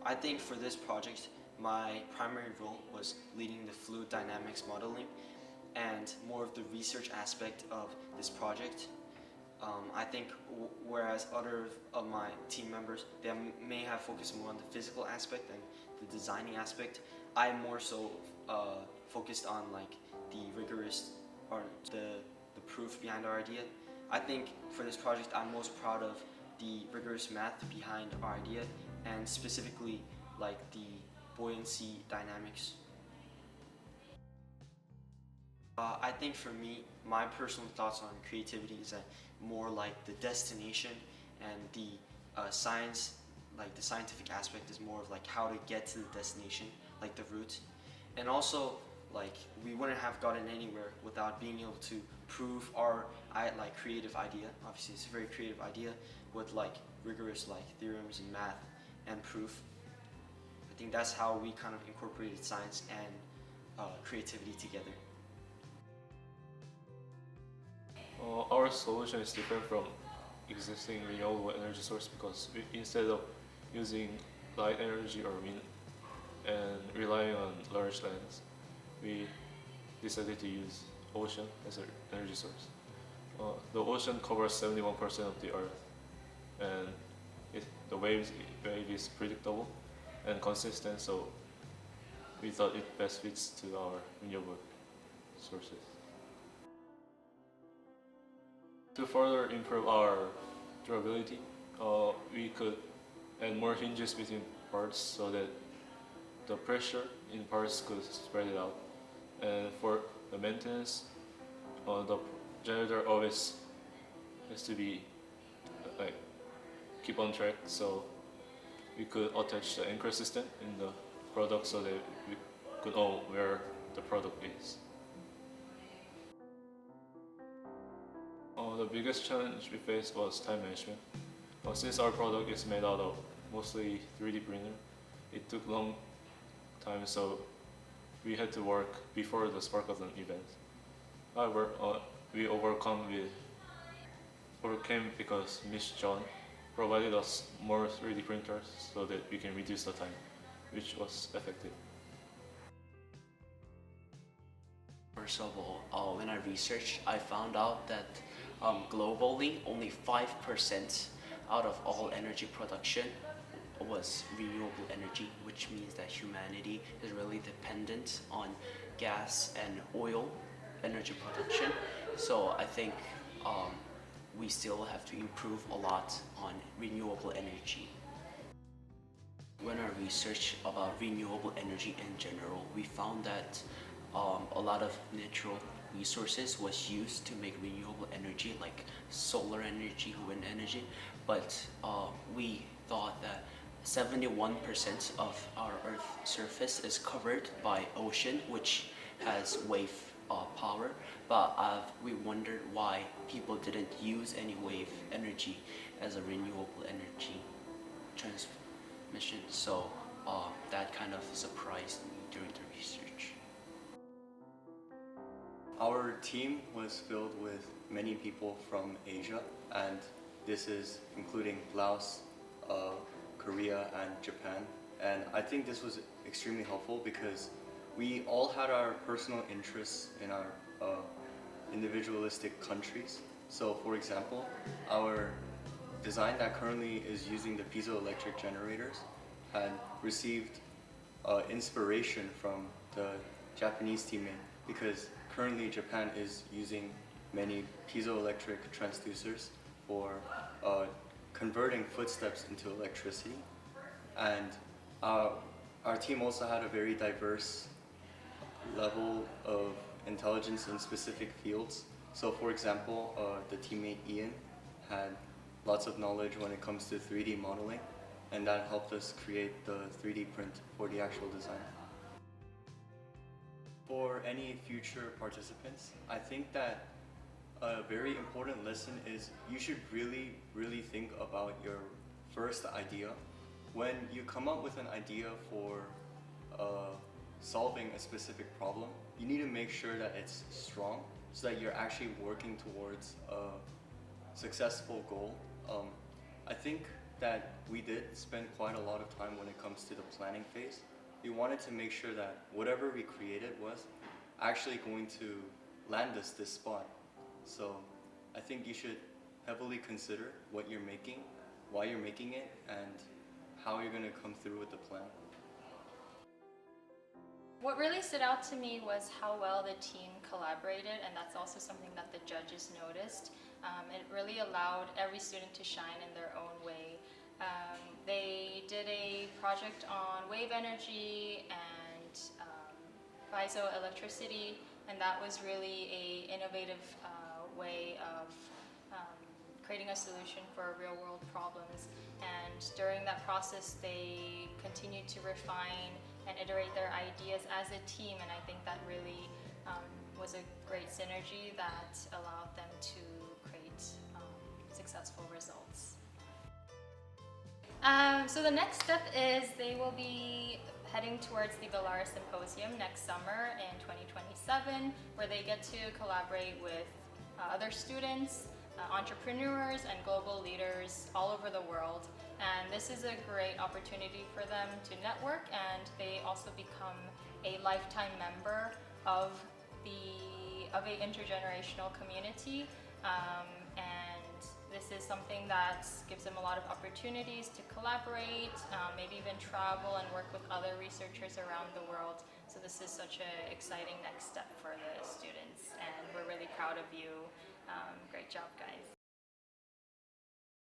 I think for this project, my primary role was leading the fluid dynamics modeling and more of the research aspect of this project. I think whereas other of my team members, they may have focused more on the physical aspect and the designing aspect, I more so focused on like the rigorous or the proof behind our idea. I think for this project, I'm most proud of the rigorous math behind our idea and specifically like the buoyancy dynamics. I think for me, my personal thoughts on creativity is that more like the destination and the science, like the scientific aspect is more of like how to get to the destination, like the route. And also like we wouldn't have gotten anywhere without being able to prove our like creative idea. Obviously it's a very creative idea with like rigorous like theorems and math and proof. I think that's how we kind of incorporated science and creativity together. Our solution is different from existing renewable energy source because instead of using light energy or wind and relying on large lands, we decided to use ocean as an energy source. The ocean covers 71% of the Earth, and the wave is predictable and consistent, so we thought it best fits to our renewable sources. To further improve our durability, we could add more hinges between parts so that the pressure in parts could spread it out. And for the maintenance, the generator always has to be like keep on track, so we could attach the anchor system in the product so that we could know where the product is. The biggest challenge we faced was time management. Since our product is made out of mostly 3D printer, it took long time, so we had to work before the Sparkathon event. However, we overcame because Miss John provided us more 3D printers so that we can reduce the time, which was effective. First of all, when I researched, I found out that globally, only 5% out of all energy production was renewable energy, which means that humanity is really dependent on gas and oil energy production. So I think we still have to improve a lot on renewable energy. When I researched about renewable energy in general, we found that a lot of natural resources was used to make renewable energy like solar energy, wind energy, but we thought that 71% of our Earth's surface is covered by ocean, which has wave power, but we wondered why people didn't use any wave energy as a renewable energy transmission, so that kind of surprised me during the research. Our team was filled with many people from Asia, and this is including Laos, Korea, and Japan. And I think this was extremely helpful because we all had our personal interests in our individualistic countries. So for example, our design that currently is using the piezoelectric generators had received inspiration from the Japanese teammate because currently Japan is using many piezoelectric transducers for converting footsteps into electricity. And our team also had a very diverse level of intelligence in specific fields. So for example, the teammate Ian had lots of knowledge when it comes to 3D modeling, and that helped us create the 3D print for the actual design. For any future participants, I think that a very important lesson is you should really think about your first idea. When you come up with an idea for solving a specific problem, you need to make sure that it's strong so that you're actually working towards a successful goal. I think that we did spend quite a lot of time when it comes to the planning phase. We wanted to make sure that whatever we created was actually going to land us this spot. So I think you should heavily consider what you're making, why you're making it, and how you're going to come through with the plan. What really stood out to me was how well the team collaborated, and that's also something that the judges noticed. It really allowed every student to shine in their own way. They did a project on wave energy and piezoelectricity, and that was really an innovative way of creating a solution for real-world problems. And during that process, they continued to refine and iterate their ideas as a team, and I think that really was a great synergy that allowed them to create successful results. So the next step is they will be heading towards the Galara Symposium next summer in 2027, where they get to collaborate with other students, entrepreneurs, and global leaders all over the world. And this is a great opportunity for them to network, and they also become a lifetime member of an intergenerational community. And this is something that gives them a lot of opportunities to collaborate, maybe even travel and work with other researchers around the world. So this is such an exciting next step for the students, and we're really proud of you. Great job, guys.